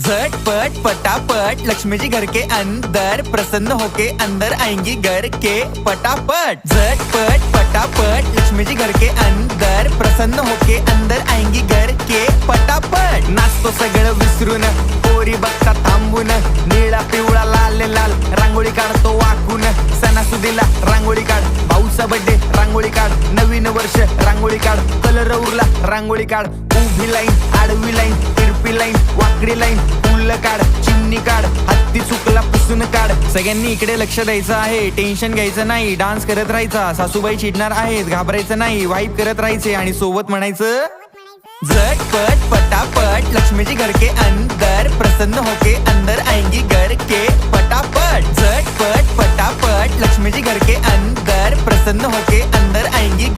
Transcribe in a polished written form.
झटपट पटापट लक्ष्मी जी घर के अंदर प्रसन्न होके अंदर आएंगी घर के पटापट। झटपट पटापट लक्ष्मी जी घर के अंदर प्रसन्न होके अंदर आएंगी घर के पटापट। नाचतो सगळं विसरून पोरी बघता थांबून, निळा पिवळा लाल लाल रांगोळी काढतो वाकून। सणासुदीला रांगोळी काढ, भाऊचा बर्थडे रांगोळी काढ, नवीन वर्ष रांगोळी काढ, कलर उरला रांगोळी काढ। उभी लाईन, आडवी लाईन, तिरपी लाईन, वाकडी लाईन, फुल काढ, चिमणी काढ, हत्ती चुकला पुसून काढ। सगळ्यांनी इकडे लक्ष द्यायचं आहे, टेन्शन घ्यायचं नाही, डान्स करत राहायचा। सासूबाई चिडणार आहेत, घाबरायचं नाही, वाईप करत राहायचे आणि सोबत म्हणायचं झटपट पटापट लक्ष्मी जी घर के अंदर प्रसन्न होके अंदर आएंगी घर के पटापट। झटपट पटापट लक्ष्मी जी घर के अंदर प्रसन्न होके अंदर आएंगी